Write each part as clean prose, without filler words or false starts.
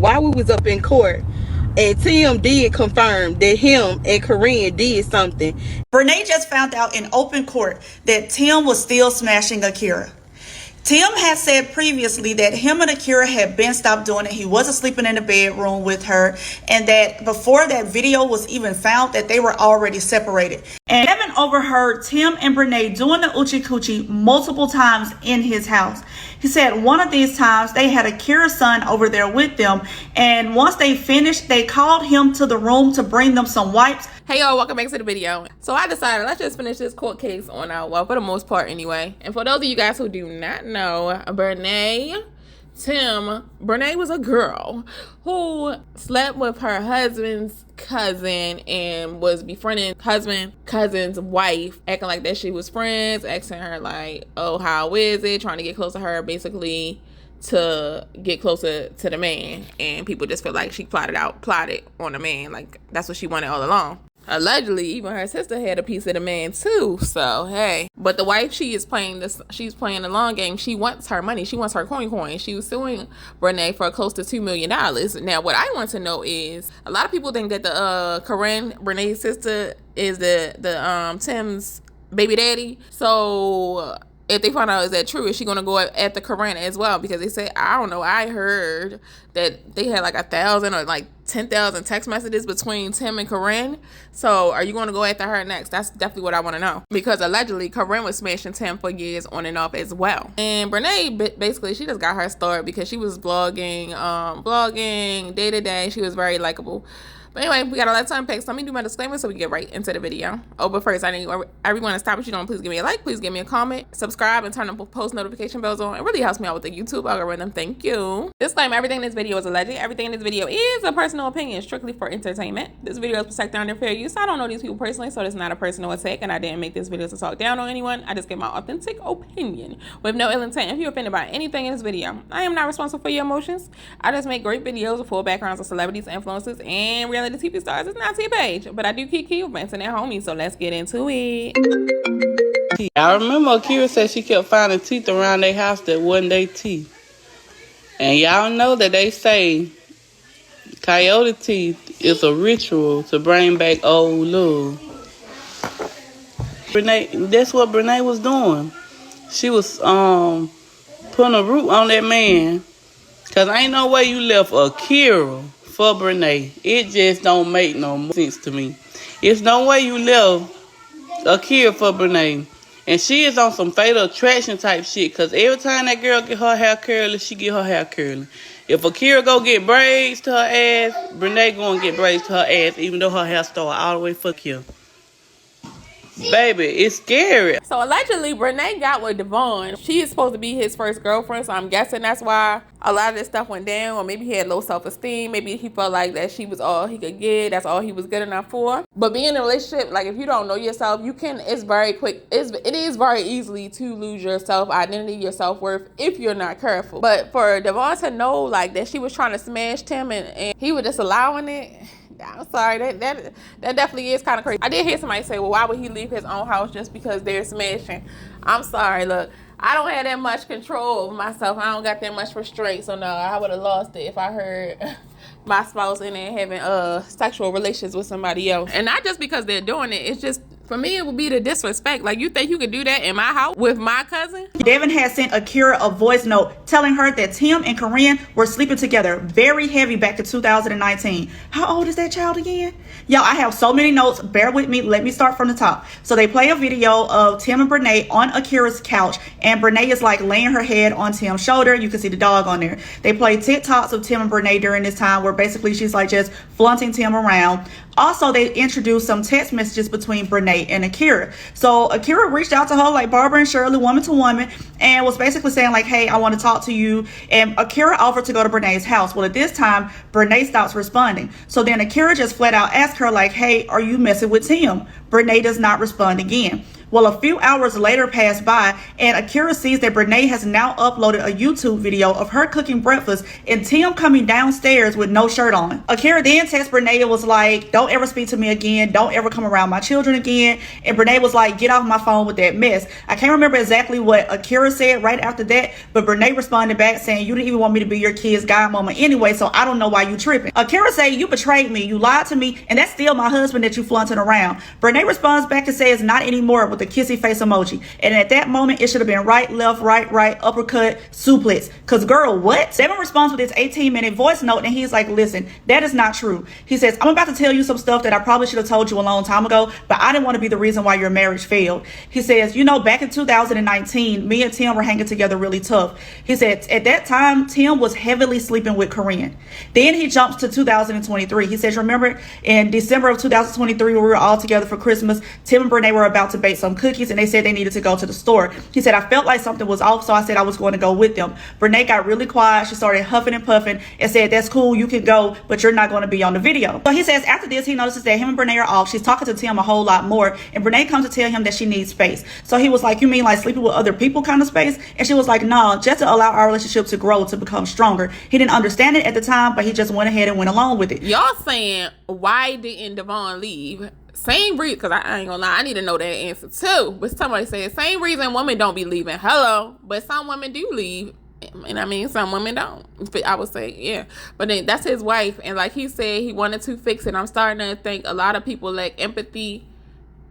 while we was up in court, and Tim did confirm that him and Corinne did something. Brenay just found out in open court that Tim was still smashing Akira. Tim had said previously that him and Akira had been stopped doing it. He wasn't sleeping in the bedroom with her, and that before that video was even found, that they were already separated. And Devon overheard Tim and Brenay doing the Uchi Coochie multiple times in his house. He said one of these times they had Akira's son over there with them, and once they finished, they called him to the room to bring them some wipes. Hey y'all, welcome back to the video. So I decided let's just finish this court case on our, well, for the most part anyway. And for those of you guys who do not know, Brenay was a girl who slept with her husband's cousin and was befriending cousin's wife, acting like that she was friends, asking her like, oh, how is it, trying to get close to her, basically to get closer to the man. And people just feel like she plotted on the man, like that's what she wanted all along. Allegedly, even her sister had a piece of the man too. So hey, but the wife, she's playing the long game. She wants her money. She wants her coin. She was suing Brenay for close to $2 million. Now, what I want to know is, a lot of people think that the Corinne, Brenay's sister, is the Tim's baby daddy. So if they find out is that true, is she gonna go at the Corinne as well? Because they say, I don't know, I heard that they had like 1,000 or like 10,000 text messages between Tim and Corinne. So are you gonna go after her next? That's definitely what I want to know, because allegedly Corinne was smashing Tim for years on and off as well. And Brenay, basically, she just got her start because she was blogging day to day. She was very likable. But anyway, we got a lot of time packed, so let me do my disclaimer so we get right into the video. Oh, but first, I need everyone to stop. If you don't, please give me a like, please give me a comment, subscribe, and turn the post notification bells on. It really helps me out with the YouTube algorithm. Thank you. Disclaimer: everything in this video is alleged. Everything in this video is a personal opinion, strictly for entertainment. This video is protected under fair use. I don't know these people personally, so it's not a personal attack, and I didn't make this video to talk down on anyone. I just give my authentic opinion with no ill intent. If you're offended by anything in this video, I am not responsible for your emotions. I just make great videos with full backgrounds of celebrities, influencers, and reality TV stars. It's not T-Page, but I do keep venting at homies, so let's get into it. I remember Akira said she kept finding teeth around their house that wasn't their teeth. And y'all know that they say coyote teeth is a ritual to bring back old love. Brenay, that's what Brenay was doing. She was putting a root on that man, because ain't no way you left Akira for Brenay. It just don't make no sense to me. It's no way you left Akira for Brenay. And she is on some fatal attraction type shit, because every time that girl get her hair curly, she get her hair curly. If Akira go get braids to her ass, Brenay gonna get braids to her ass, even though her hair start all the way for Akira. Baby, it's scary. So allegedly, Brenay got with Devon. She is supposed to be his first girlfriend, so I'm guessing that's why a lot of this stuff went down. Or maybe he had low self-esteem. Maybe he felt like that she was all he could get. That's all he was good enough for. But being in a relationship, like, if you don't know yourself, it's very quick. It is very easily to lose your self-identity, your self-worth, if you're not careful. But for Devon to know, like, that she was trying to smash Tim and he was just allowing it, I'm sorry, that definitely is kind of crazy. I did hear somebody say, well, why would he leave his own house just because they're smashing? I'm sorry, look, I don't have that much control over myself. I don't got that much restraint, so no, I would have lost it if I heard my spouse in there having sexual relations with somebody else. And not just because they're doing it, it's just, for me, it would be the disrespect. Like, you think you could do that in my house with my cousin? Devon had sent Akira a voice note telling her that Tim and Corinne were sleeping together very heavy back to 2019. How old is that child again? Y'all, I have so many notes. Bear with me. Let me start from the top. So they play a video of Tim and Brenay on Akira's couch, and Brenay is like laying her head on Tim's shoulder. You can see the dog on there. They play TikToks of Tim and Brenay during this time, where basically she's like just flaunting Tim around. Also, they introduced some text messages between Brenay and Akira. So Akira reached out to her like Barbara and Shirley, woman to woman, and was basically saying like, hey, I want to talk to you. And Akira offered to go to Brenay's house. Well, at this time, Brenay stops responding. So then Akira just flat out asked her like, hey, are you messing with Tim? Brenay does not respond again. Well, a few hours later passed by, and Akira sees that Brenay has now uploaded a YouTube video of her cooking breakfast and Tim coming downstairs with no shirt on. Akira then texts Brenay and was like, don't ever speak to me again. Don't ever come around my children again. And Brenay was like, get off my phone with that mess. I can't remember exactly what Akira said right after that, but Brenay responded back saying, you didn't even want me to be your kid's godmama anyway, so I don't know why you tripping. Akira say, you betrayed me. You lied to me, and that's still my husband that you flaunting around. Brenay responds back and says, not anymore, with the kissy face emoji. And at that moment, it should have been right, left, right, uppercut, suplex. Cause girl, what? Devon responds with his 18-minute voice note, and he's like, listen, that is not true. He says, I'm about to tell you some stuff that I probably should have told you a long time ago, but I didn't want to be the reason why your marriage failed. He says, you know, back in 2019, me and Tim were hanging together really tough. He said, at that time, Tim was heavily sleeping with Korean. Then he jumps to 2023. He says, remember in December of 2023, when we were all together for Christmas, Tim and Brenay were about to bake some cookies, and they said they needed to go to the store. He said, I felt like something was off, so I said I was going to go with them. Brenay got really quiet. She started huffing and puffing and said, that's cool, you can go, but you're not going to be on the video. So he says after this, he notices that him and Brenay are off. She's talking to Tim a whole lot more, and Brenay comes to tell him that she needs space. So he was like, you mean like sleeping with other people kind of space? And she was like, no, just to allow our relationship to grow, to become stronger. He didn't understand it at the time, but he just went ahead and went along with it. Y'all saying, why didn't Devon leave? Same reason, because I ain't gonna lie, I need to know that answer too. But somebody said, same reason women don't be leaving. Hello. But some women do leave. And I mean, some women don't. I would say, yeah. But then that's his wife. And like he said, he wanted to fix it. I'm starting to think a lot of people lack empathy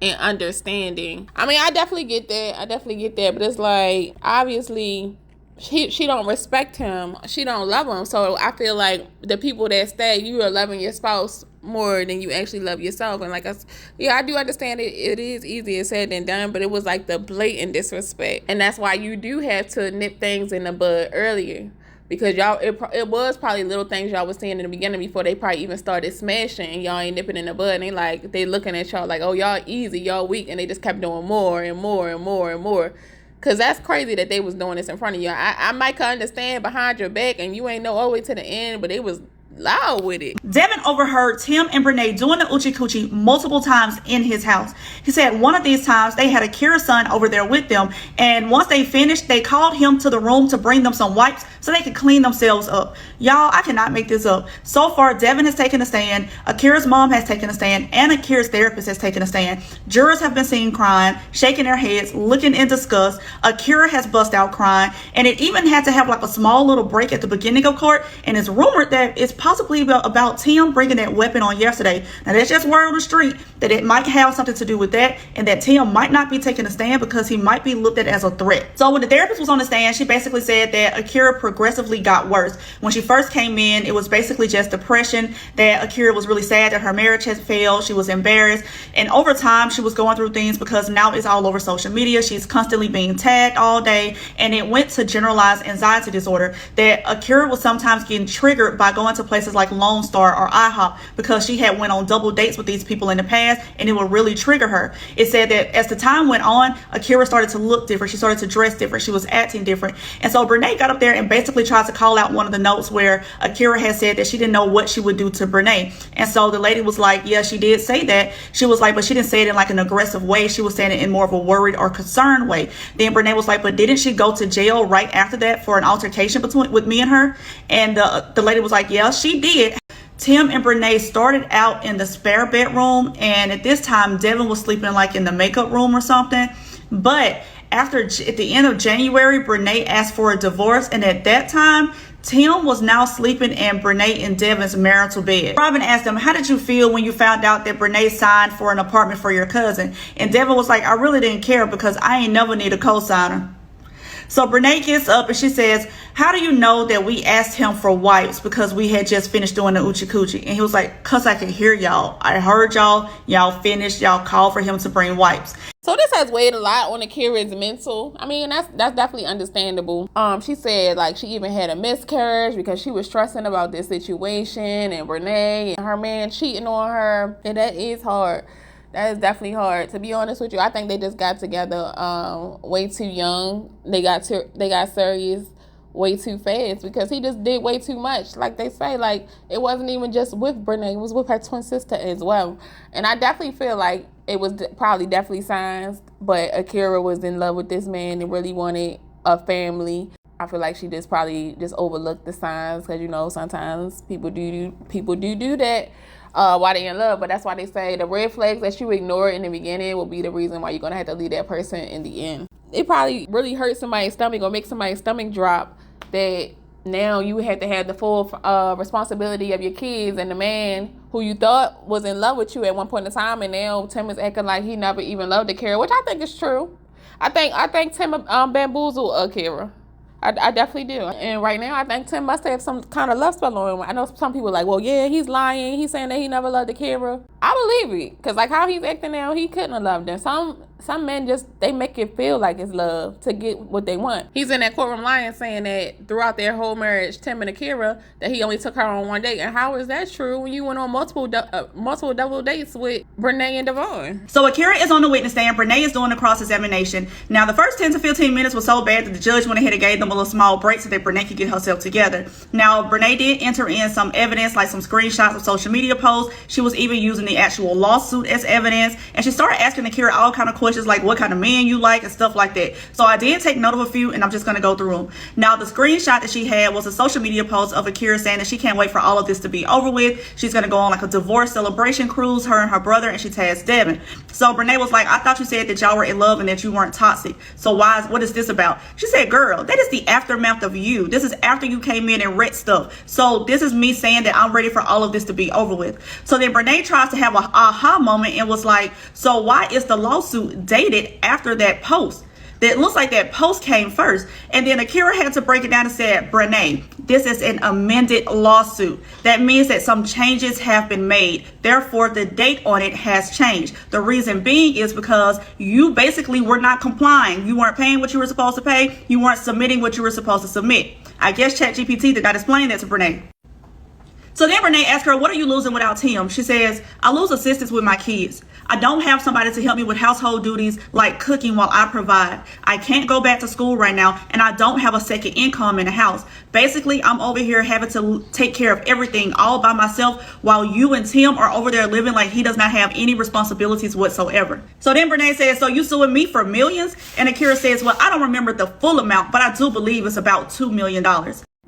and understanding. I mean, I definitely get that. But it's like, obviously, she don't respect him. She don't love him. So I feel like the people that stay, you are loving your spouse more than you actually love yourself. And like, I do understand it. It is easier said than done, but it was like the blatant disrespect. And that's why you do have to nip things in the bud earlier. Because y'all, it was probably little things y'all was saying in the beginning before they probably even started smashing, and y'all ain't nipping in the bud. And they looking at y'all like, oh, y'all easy, y'all weak. And they just kept doing more and more and more and more. Because that's crazy that they was doing this in front of you. I might can understand behind your back and you ain't know all the way to the end, but they was loud with it. Devon overheard Tim and Brenay doing the Uchi Coochie multiple times in his house. He said one of these times they had Akira's son over there with them, and once they finished, they called him to the room to bring them some wipes so they could clean themselves up. Y'all, I cannot make this up. So far, Devon has taken a stand, Akira's mom has taken a stand, and Akira's therapist has taken a stand. Jurors have been seen crying, shaking their heads, looking in disgust. Akira has bust out crying, and it even had to have like a small little break at the beginning of court, and it's rumored that it's possibly about Tim bringing that weapon on yesterday. Now that's just word on the street that it might have something to do with that, and that Tim might not be taking a stand because he might be looked at as a threat. So when the therapist was on the stand, she basically said that Akira progressively got worse. When she first came in, it was basically just depression, that Akira was really sad that her marriage had failed. She was embarrassed, and over time she was going through things because now it's all over social media. She's constantly being tagged all day, and it went to generalized anxiety disorder, that Akira was sometimes getting triggered by going to places like Lone Star or IHOP because she had went on double dates with these people in the past, and it would really trigger her. It said that as the time went on, Akira started to look different. She started to dress different. She was acting different. And so Brenay got up there and basically tried to call out one of the notes where Akira had said that she didn't know what she would do to Brenay. And so the lady was like, yeah, she did say that. She was like, but she didn't say it in like an aggressive way. She was saying it in more of a worried or concerned way. Then Brenay was like, but didn't she go to jail right after that for an altercation with me and her? And the lady was like, yeah, she did. Tim and Brenay started out in the spare bedroom, and at this time Devon was sleeping like in the makeup room or something. But at the end of January, Brenay asked for a divorce, and at that time Tim was now sleeping in Brenay and Devon's marital bed. Robin asked him, how did you feel when you found out that Brenay signed for an apartment for your cousin? And Devon was like, I really didn't care because I ain't never need a co-signer. So Brenay gets up and she says, how do you know that we asked him for wipes because we had just finished doing the Uchi Coochie? And he was like, cause I can hear y'all. I heard y'all. Y'all finished. Y'all called for him to bring wipes. So this has weighed a lot on Akira's mental. I mean, that's definitely understandable. She said like she even had a miscarriage because she was stressing about this situation and Brenay and her man cheating on her. And that is hard. That is definitely hard. To be honest with you, I think they just got together way too young. They got serious way too fast because he just did way too much. Like they say, like it wasn't even just with Brenay, it was with her twin sister as well. And I definitely feel like it was probably definitely signs, but Akira was in love with this man and really wanted a family. I feel like she just probably just overlooked the signs, because, you know, sometimes people do that while they're in love. But that's why they say the red flags that you ignore in the beginning will be the reason why you're going to have to leave that person in the end. It probably really hurt somebody's stomach or make somebody's stomach drop that now you had to have the full responsibility of your kids and the man who you thought was in love with you at one point in time, and now Tim is acting like he never even loved Akira, which I think is true. I think Tim bamboozled Akira. I definitely do. And right now, I think Tim must have some kind of love spell on him. I know some people are like, well, yeah, he's lying. He's saying that he never loved Akira. I believe it. Because, like, how he's acting now, he couldn't have loved her. Some men just, they make it feel like it's love to get what they want. He's in that courtroom lying, saying that throughout their whole marriage, Tim and Akira, that he only took her on one date. And how is that true when you went on multiple double dates with Brenay and Devon? So Akira is on the witness stand. Brenay is doing the cross-examination. Now, the first 10 to 15 minutes was so bad that the judge went ahead and gave them a little small break so that Brenay could get herself together. Now, Brenay did enter in some evidence, like some screenshots of social media posts. She was even using the actual lawsuit as evidence. And she started asking Akira all kind of questions, like what kind of man you like and stuff like that. So I did take note of a few, and I'm just going to go through them. Now, the screenshot that she had was a social media post of Akira saying that she can't wait for all of this to be over with. She's going to go on like a divorce celebration cruise, her and her brother, and she tags Devon. So Brenay was like, I thought you said that y'all were in love and that you weren't toxic. So what is this about? She said, girl, that is the aftermath of you. This is after you came in and wrecked stuff. So this is me saying that I'm ready for all of this to be over with. So then Brenay tries to have an aha moment and was like, so why is the lawsuit dated after that post? That looks like that post came first. And then Akira had to break it down and said, Brenay, this is an amended lawsuit. That means that some changes have been made. Therefore, the date on it has changed. The reason being is because you basically were not complying. You weren't paying what you were supposed to pay. You weren't submitting what you were supposed to submit. I guess ChatGPT did not explain that to Brenay. So then Brenay asked her, what are you losing without Tim? She says, I lose assistance with my kids. I don't have somebody to help me with household duties like cooking while I provide. I can't go back to school right now, and I don't have a second income in the house. Basically, I'm over here having to take care of everything all by myself while you and Tim are over there living like he does not have any responsibilities whatsoever. So then Brenay says, so you suing me for millions? And Akira says, well, I don't remember the full amount, but I do believe it's about $2 million.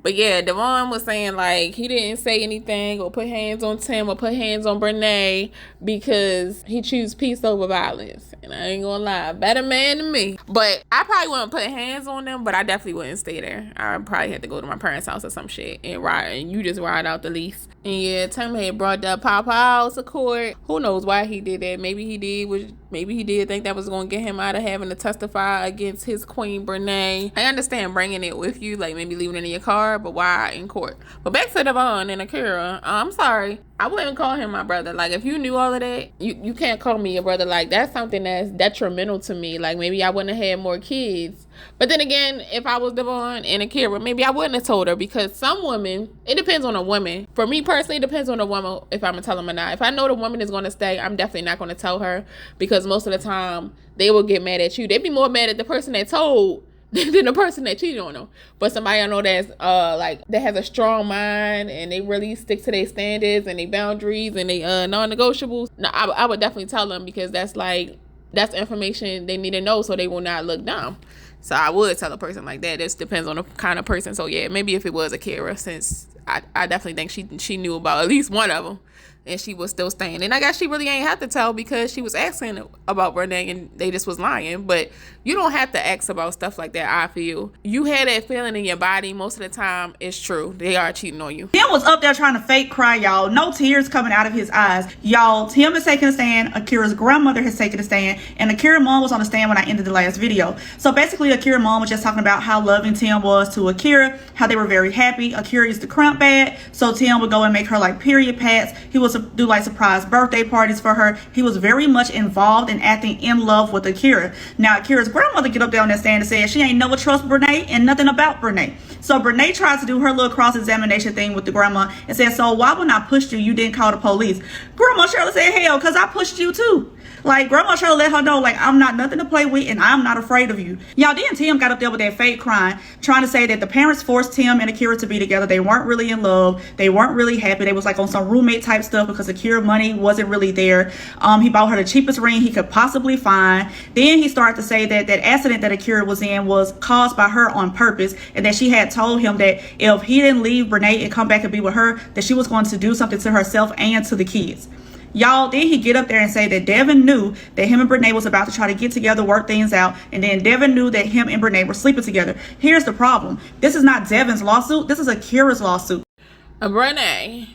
But yeah, Devon was saying like he didn't say anything or put hands on Tim or put hands on Brenay because he choose peace over violence. And I ain't gonna lie, better man than me. But I probably wouldn't put hands on them, but I definitely wouldn't stay there. I probably had to go to my parents' house or some shit and ride, and you just ride out the lease. And yeah, Tim had brought that Papa out to court. Who knows why he did that? Maybe he did think that was gonna get him out of having to testify against his queen Brenay. I understand bringing it with you, like maybe leaving it in your car, but why in court? But back to Devon and Akira. I'm sorry, I wouldn't call him my brother. Like, if you knew all of that, you can't call me your brother. Like, that's something that's detrimental to me. Like, maybe I wouldn't have had more kids. But then again, if I was Devon and Akira, maybe I wouldn't have told her, because some women, it depends on a woman. For me personally, it depends on the woman if I'm gonna tell them or not. If I know the woman is gonna stay, I'm definitely not gonna tell her, because most of the time they will get mad at you. They'd be more mad at the person that told than the person that cheated on them. But somebody I know that's that has a strong mind and they really stick to their standards and their boundaries and they non-negotiables. No, I would definitely tell them, because that's information they need to know so they will not look dumb. So I would tell a person like that. This depends on the kind of person. So yeah, maybe if it was Akira, since I definitely think she knew about at least one of them, and she was still staying. And I guess she really ain't have to tell, because she was asking about Brenay and they just was lying. But you don't have to ask about stuff like that, I feel. You had that feeling in your body. Most of the time, it's true. They are cheating on you. Tim was up there trying to fake cry, y'all. No tears coming out of his eyes. Y'all, Tim is taking a stand. Akira's grandmother has taken a stand. And Akira's mom was on the stand when I ended the last video. So basically, Akira's mom was just talking about how loving Tim was to Akira, how they were very happy. Akira used to cramp bad, so Tim would go and make her like period pads. He would do like surprise birthday parties for her. He was very much involved in acting in love with Akira. Now, Akira's grandmother get up there on that stand and said she ain't never trust Brenay and nothing about Brenay. So Brenay tries to do her little cross-examination thing with the grandma and said, so why when I pushed you, you didn't call the police? Grandma Shirley said, hell, because I pushed you too. Like, grandma trying to let her know, like, I'm not nothing to play with and I'm not afraid of you. Y'all, then Tim got up there with that fake crying, trying to say that the parents forced Tim and Akira to be together. They weren't really in love. They weren't really happy. They was like on some roommate type stuff because Akira money wasn't really there. He bought her the cheapest ring he could possibly find. Then he started to say that that accident that Akira was in was caused by her on purpose, and that she had told him that if he didn't leave Brenay and come back and be with her, that she was going to do something to herself and to the kids. Y'all, then he get up there and say that Devon knew that him and Brenay was about to try to get together, work things out, and then Devon knew that him and Brenay were sleeping together. Here's the problem. This is not Devon's lawsuit. This is Akira's lawsuit. Brenay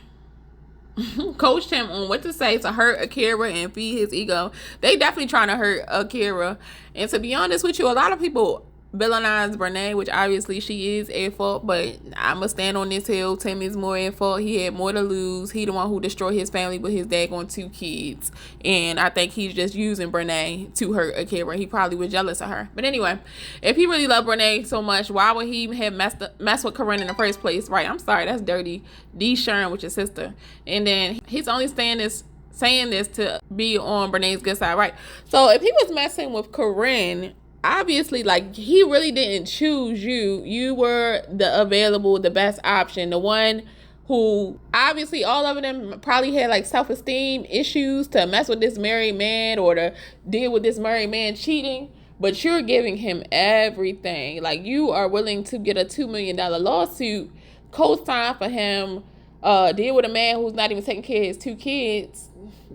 coached him on what to say to hurt Akira and feed his ego. They definitely trying to hurt Akira. And to be honest with you, a lot of people villainize Brenay, which obviously she is at fault, but I'ma stand on this hill. Tim is more at fault. He had more to lose. He the one who destroyed his family with his daggone 2 kids, and I think he's just using Brenay to hurt Akira. He probably was jealous of her. But anyway, if he really loved Brenay so much, why would he have messed with Corinne in the first place? Right, I'm sorry, that's dirty. D sharing with your sister, and then he's only saying this to be on Brenay's good side, right? So if he was messing with Corinne, obviously, like, he really didn't choose you. You were the best option, the one who obviously all of them probably had like self-esteem issues to mess with this married man or to deal with this married man cheating, but you're giving him everything. Like, you are willing to get a $2 million lawsuit, co-sign for him, deal with a man who's not even taking care of his 2 kids.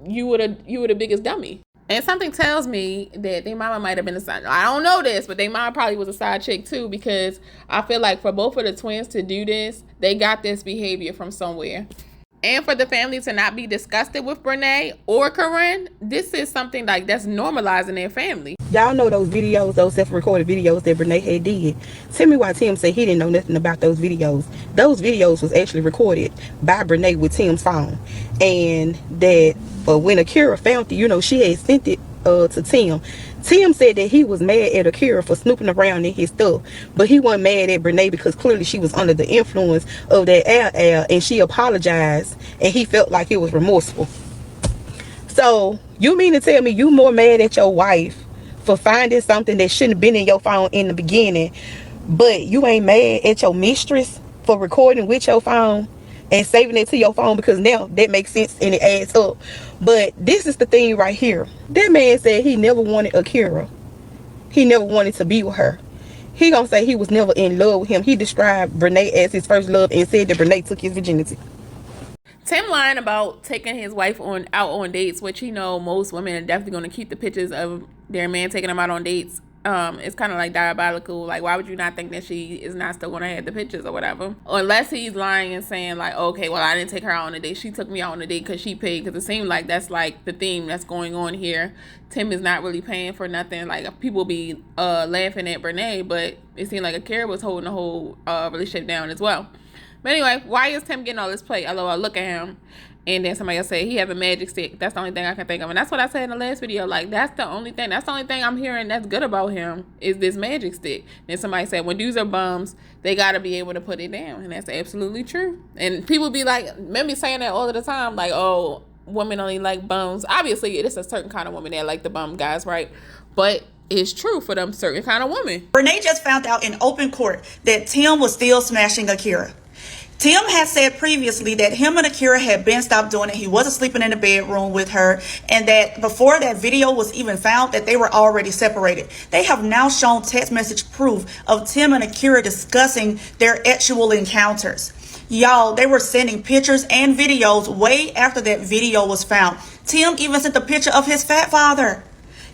You were the biggest dummy. And something tells me that their mama might have been a side. I don't know this, but their mama probably was a side chick too, because I feel like for both of the twins to do this, they got this behavior from somewhere. And for the family to not be disgusted with Brenay or Corinne, this is something like that's normalizing their family. Y'all know those videos, those self-recorded videos that Brenay had did. Tell me why Tim said he didn't know nothing about those videos. Those videos was actually recorded by Brenay with Tim's phone. And that when Akira found it, she had sent it to Tim. Tim said that he was mad at Akira for snooping around in his stuff, but he wasn't mad at Brenay because clearly she was under the influence of that air, and she apologized, and he felt like he was remorseful. So you mean to tell me you more mad at your wife for finding something that shouldn't have been in your phone in the beginning, but you ain't mad at your mistress for recording with your phone and saving it to your phone, because now that makes sense and it adds up. But this is the thing right here. That man said he never wanted Akira. He never wanted to be with her. He gonna say he was never in love with him. He described Brenay as his first love and said that Brenay took his virginity. Tim lying about taking his wife out on dates, which most women are definitely going to keep the pictures of their man taking them out on dates. It's kind of like diabolical. Like, why would you not think that she is not still going to have the pictures or whatever? Unless he's lying and saying like, okay, well, I didn't take her out on a date. She took me out on a date because she paid. Because it seemed like that's like the theme that's going on here. Tim is not really paying for nothing. Like, people be laughing at Brenay, but it seemed like Akira was holding the whole relationship down as well. But anyway, why is Tim getting all this play? LOL, look at him. And then somebody else say he have a magic stick. That's the only thing I can think of. And that's what I said in the last video. Like, that's the only thing I'm hearing that's good about him is this magic stick. And somebody said when dudes are bums, they got to be able to put it down. And that's absolutely true. And people be like, maybe saying that all of the time. Like, oh, women only like bums. Obviously, it is a certain kind of women that like the bum guys, right? But it's true for them certain kind of women. Brenay just found out in open court that Tim was still smashing Akira. Tim had said previously that him and Akira had been stopped doing it. He wasn't sleeping in the bedroom with her, and that before that video was even found, that they were already separated. They have now shown text message proof of Tim and Akira discussing their actual encounters. Y'all, they were sending pictures and videos way after that video was found. Tim even sent a picture of his fat father.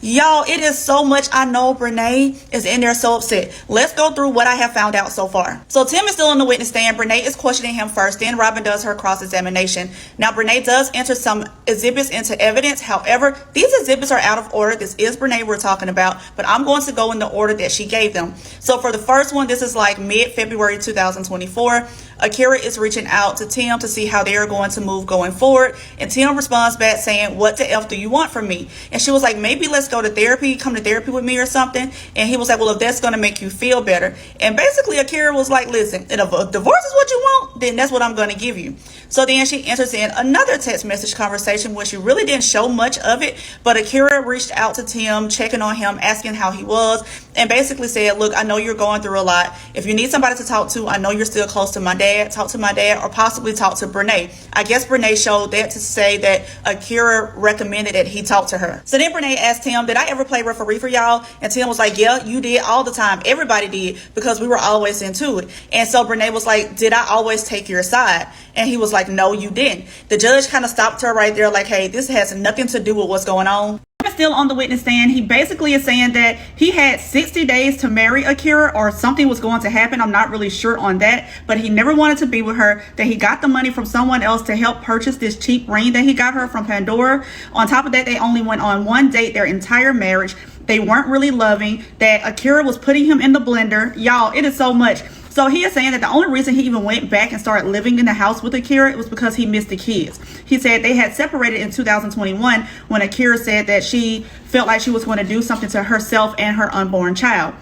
Y'all, it is so much. I know Brenay is in there so upset. Let's go through what I have found out so far. So Tim is still on the witness stand. Brenay is questioning him first. Then Robin does her cross-examination. Now Brenay does enter some exhibits into evidence. However, these exhibits are out of order. This is Brenay we're talking about, but I'm going to go in the order that she gave them. So for the first one, this is like mid-February 2024. Akira is reaching out to Tim to see how they are going to move going forward. And Tim responds back saying, what the F do you want from me? And she was like, maybe let's go to therapy, come to therapy with me or something. And he was like, well, if that's going to make you feel better. And basically Akira was like, listen, if a divorce is what you want, then that's what I'm going to give you. So then she enters in another text message conversation where she really didn't show much of it, but Akira reached out to Tim, checking on him, asking how he was, and basically said, look, I know you're going through a lot. If you need somebody to talk to, I know you're still close to my dad. Talk to my dad, or possibly talk to Brenay. I guess Brenay showed that to say that Akira recommended that he talk to her. So then Brenay asked Tim, did I ever play referee for y'all? And Tim was like, yeah, you did all the time. Everybody did, because we were always into it. And so Brenay was like, did I always take your side? And he was like, no, you didn't. The judge kind of stopped her right there like, hey, this has nothing to do with what's going on. Still on the witness stand, he basically is saying that he had 60 days to marry Akira, or something was going to happen. I'm not really sure on that, but he never wanted to be with her, that he got the money from someone else to help purchase this cheap ring that he got her from Pandora. On top of that, they only went on one date their entire marriage. They weren't really loving, that Akira was putting him in the blender. Y'all, it is so much. So he is saying that the only reason he even went back and started living in the house with Akira was because he missed the kids. He said they had separated in 2021 when Akira said that she felt like she was going to do something to herself and her unborn child.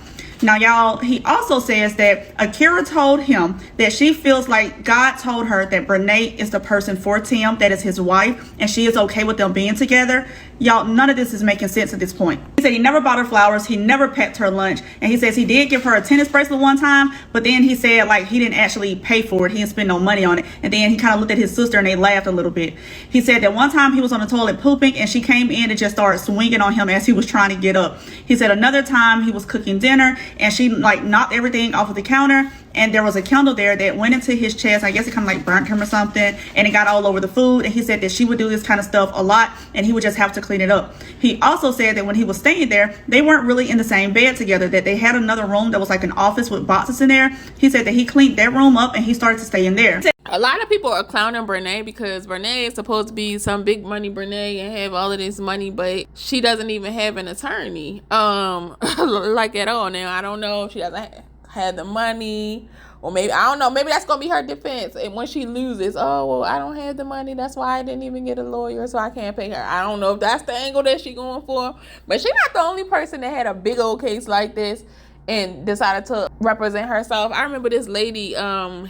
Now, y'all, he also says that Akira told him that she feels like God told her that Brenay is the person for Tim, that is his wife, and she is okay with them being together. Y'all, none of this is making sense at this point. He said he never bought her flowers, he never packed her lunch, and he says he did give her a tennis bracelet one time, but then he said like he didn't actually pay for it, he didn't spend no money on it. And then he kind of looked at his sister and they laughed a little bit. He said that one time he was on the toilet pooping and she came in and just started swinging on him as he was trying to get up. He said another time he was cooking dinner and she like knocked everything off of the counter, and there was a candle there that went into his chest. I guess it kind of like burnt him or something, and it got all over the food. And he said that she would do this kind of stuff a lot and he would just have to clean it up. He also said that when he was staying there, they weren't really in the same bed together, that they had another room that was like an office with boxes in there. He said that he cleaned that room up and he started to stay in there. A lot of people are clowning Brenay because Brenay is supposed to be some big money Brenay and have all of this money, but she doesn't even have an attorney like at all. Now I don't know if she doesn't have the money, or maybe I don't know, maybe that's gonna be her defense. And when she loses, oh well, I don't have the money, that's why I didn't even get a lawyer, so I can't pay her. I don't know if that's the angle that she going for, but she's not the only person that had a big old case like this and decided to represent herself. I remember this lady,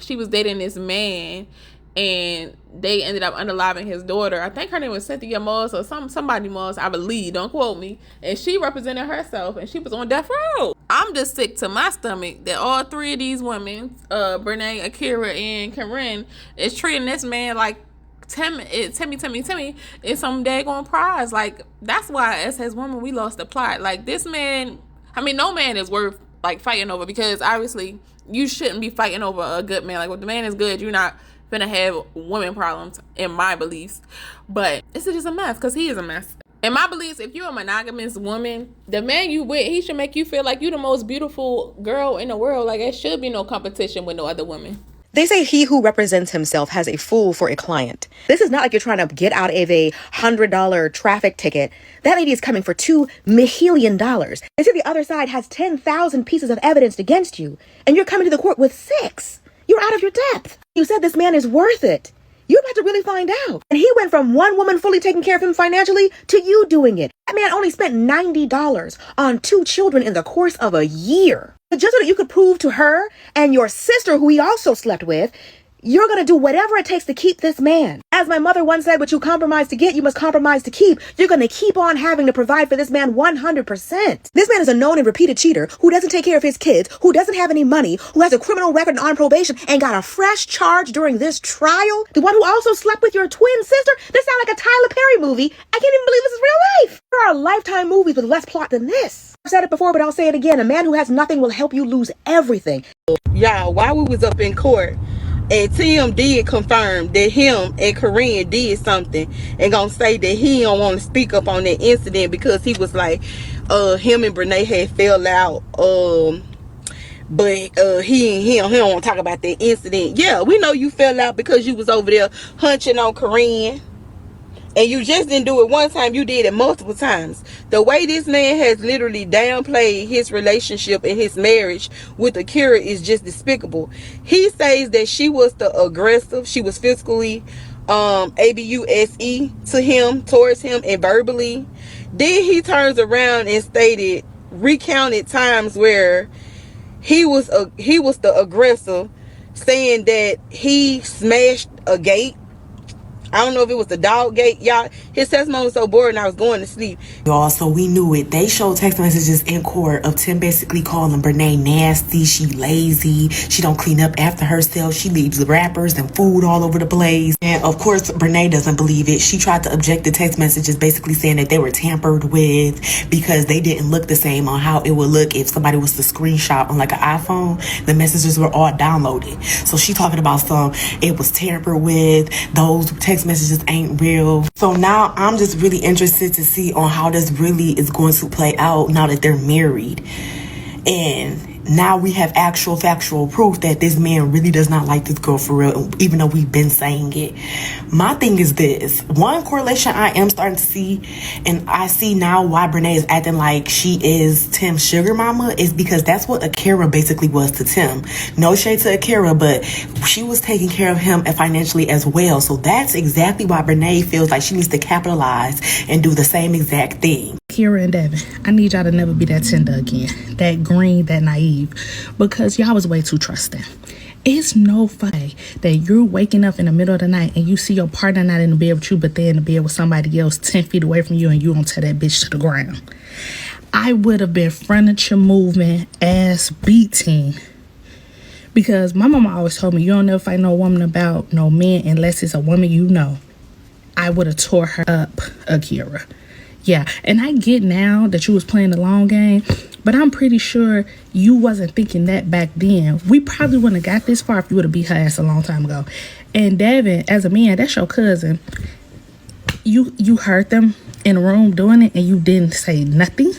she was dating this man and they ended up unaliving his daughter. I think her name was Cynthia Moss or somebody Moss, I believe, don't quote me. And she represented herself and she was on death row. I'm just sick to my stomach that all three of these women, Brenay, Akira, and Karen, is treating this man like Timmy is some daggone prize. Like, that's why us as women, we lost the plot. Like, this man, I mean, no man is worth like fighting over, because obviously you shouldn't be fighting over a good man. Like, if the man is good, you're not gonna have women problems, in my beliefs. But it's just a mess, because he is a mess. In my beliefs, if you're a monogamous woman, the man you with, he should make you feel like you're the most beautiful girl in the world. Like, there should be no competition with no other women. They say he who represents himself has a fool for a client. This is not like you're trying to get out of a $100 traffic ticket. That lady is coming for $2 million. They say the other side has 10,000 pieces of evidence against you, and you're coming to the court with 6. You're out of your depth. You said this man is worth it. You're about to really find out. And he went from one woman fully taking care of him financially to you doing it. That man only spent $90 on 2 children in the course of a year. But just so that you could prove to her and your sister, who he also slept with, you're going to do whatever it takes to keep this man. As my mother once said, what you compromise to get, you must compromise to keep. You're going to keep on having to provide for this man 100%. This man is a known and repeated cheater who doesn't take care of his kids, who doesn't have any money, who has a criminal record on probation and got a fresh charge during this trial. The one who also slept with your twin sister? This sounds like a Tyler Perry movie. I can't even believe this is real life. There are Lifetime movies with less plot than this. I've said it before, but I'll say it again. A man who has nothing will help you lose everything. Y'all, while we was up in court, and Tim did confirm that him and Karen did something, and gonna say that he don't want to speak up on that incident because he was like, him and Brenay had fell out, but he don't want to talk about that incident. Yeah, we know you fell out because you was over there hunching on Karen, And you just didn't do it one time, you did it multiple times. The way this man has literally downplayed his relationship and his marriage with Akira is just despicable. He says that she was the aggressive, she was physically abuse to him, towards him, and verbally. Then he turns around and recounted times where he was the aggressor, saying that he smashed a gate. I don't know if it was the dog gate. Y'all, his testimony was so boring I was going to sleep. Y'all, so we knew it. They showed text messages in court of Tim basically calling Brenay nasty. She lazy. She don't clean up after herself. She leaves wrappers and food all over the place. And of course, Brenay doesn't believe it. She tried to object to text messages basically saying that they were tampered with because they didn't look the same on how it would look if somebody was to screenshot on like an iPhone. The messages were all downloaded. So she talking about it was tampered with. Those text messages ain't real. So now I'm just really interested to see on how this really is going to play out now that they're married. And now we have actual factual proof that this man really does not like this girl for real, even though we've been saying it. My thing is this. One correlation I am starting to see, and I see now why Brenay is acting like she is Tim's sugar mama, is because that's what Akira basically was to Tim. No shade to Akira, but she was taking care of him financially as well. So that's exactly why Brenay feels like she needs to capitalize and do the same exact thing. Akira and Devon, I need y'all to never be that tender again, that green, that naive, because y'all was way too trusting. It's no way that you're waking up in the middle of the night and you see your partner not in the bed with you, but they're in the bed with somebody else 10 feet away from you, and you don't tear that bitch to the ground. I would have been furniture moving, ass beating, because my mama always told me, you don't never fight no woman about no man unless it's a woman you know. I would have tore her up, Akira. Yeah, and I get now that you was playing the long game, but I'm pretty sure you wasn't thinking that back then. We probably wouldn't have got this far if you would have beat her ass a long time ago. And Devin, as a man, that's your cousin. You heard them in the room doing it and you didn't say nothing.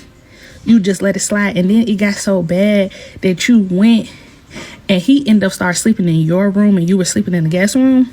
You just let it slide, and then it got so bad that you went and he ended up starting sleeping in your room and you were sleeping in the guest room.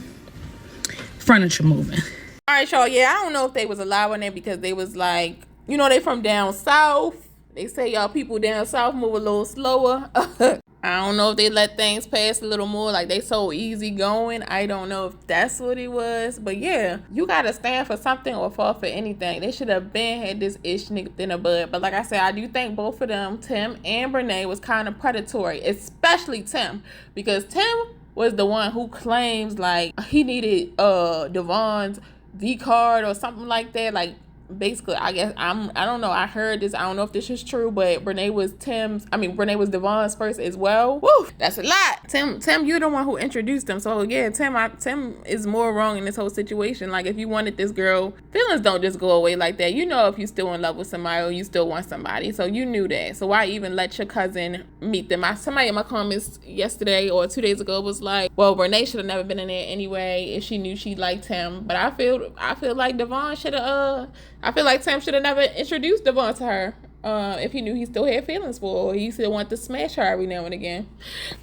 Furniture moving. All right, y'all. Yeah, I don't know if they was alive on there because they was like, you know, they from down south. They say y'all people down south move a little slower. I don't know if they let things pass a little more, like they so easy going. I don't know if that's what it was. But yeah, you gotta stand for something or fall for anything. They should have been had this ish nipped in the bud. But like I said, I do think both of them, Tim and Brenay, was kind of predatory, especially Tim, because Tim was the one who claims like he needed Devon's V card or something like that. Like basically, I guess I don't know. I heard this. I don't know if this is true, but Brenay was Devon's first as well. Woo, that's a lot. Tim, you're the one who introduced him. So yeah, Tim is more wrong in this whole situation. Like if you wanted this girl, feelings don't just go away like that. You know if you still in love with somebody or you still want somebody. So you knew that. So why even let your cousin meet them? Somebody in my comments yesterday or 2 days ago was like, well, Brenay should have never been in there anyway if she knew she liked him. But I feel like Devon should have I feel like Tim should have never introduced Devon to her if he knew he still had feelings for her, or he still wanted to smash her every now and again.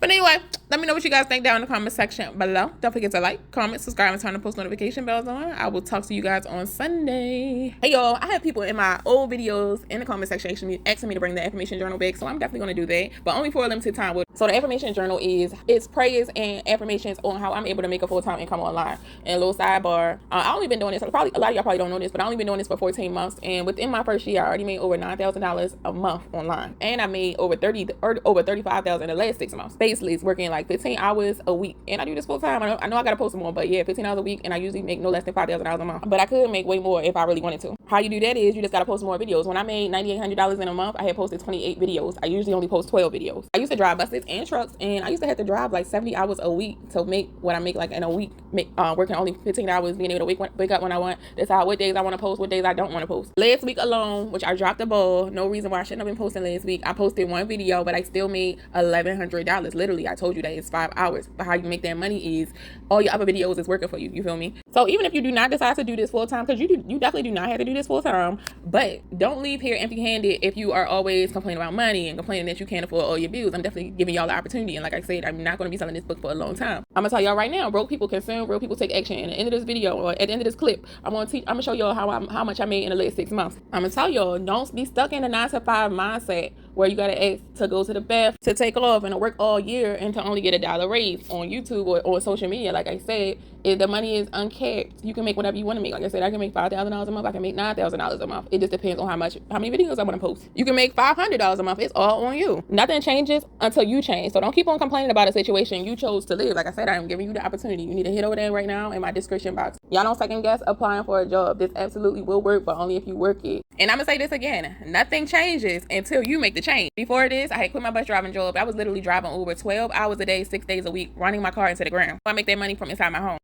But anyway, let me know what you guys think down in the comment section below. Don't forget to like, comment, subscribe, and turn the post notification bells on. I will talk to you guys on Sunday. Hey y'all, I have people in my old videos in the comment section asking me to bring the Affirmation Journal back, so I'm definitely going to do that, but only for a limited time. So the Affirmation Journal it's prayers and affirmations on how I'm able to make a full-time income online. And a little sidebar, I only been doing this, a lot of y'all probably don't know this, but I only been doing this for 14 months, and within my first year I already made over $9,000 a month online, and I made over $35,000 in the last 6 months. Basically, it's working like 15 hours a week, and I do this full time. I know I gotta post more, but yeah, 15 hours a week, and I usually make no less than $5,000 a month. But I could make way more if I really wanted to. How you do that is you just gotta post more videos. When I made $9,800 in a month, I had posted 28 videos. I usually only post 12 videos. I used to drive buses and trucks, and I used to have to drive like 70 hours a week to make what I make like in a week, working only 15 hours, being able to wake up when I want, decide what days I want to post, what days I don't want to post. Last week alone, which I dropped the ball, no no reason why I shouldn't have been posting last week. I posted one video, but I still made $1,100. Literally, I told you that it's 5 hours. But how you make that money is all your other videos is working for you. You feel me? So even if you do not decide to do this full time, because you definitely do not have to do this full time, but don't leave here empty handed if you are always complaining about money and complaining that you can't afford all your bills. I'm definitely giving y'all the opportunity. And like I said, I'm not going to be selling this book for a long time. I'm gonna tell y'all right now, broke people consume, broke people take action. And at the end of this video, or at the end of this clip, I'm gonna show y'all how much I made in the last 6 months. I'm gonna tell y'all, don't be stuck in a 9-to-5 mindset where you gotta ask to go to the bath, to take off, and to work all year and to only get $1 raise on YouTube or on social media. Like I said, if the money is uncapped, you can make whatever you want to make. Like I said, I can make $5,000 a month. I can make $9,000 a month. It just depends on how many videos I want to post. You can make $500 a month. It's all on you. Nothing changes until you change. So don't keep on complaining about a situation you chose to live. Like I said, I'm giving you the opportunity. You need to hit over there right now in my description box. Y'all don't second guess applying for a job. This absolutely will work, but only if you work it. And I'm gonna say this again, nothing changes until you make the change. Before this, I had quit my bus driving job. I was literally driving Uber 12 hours a day, 6 days a week, running my car into the ground. I make that money from inside my home.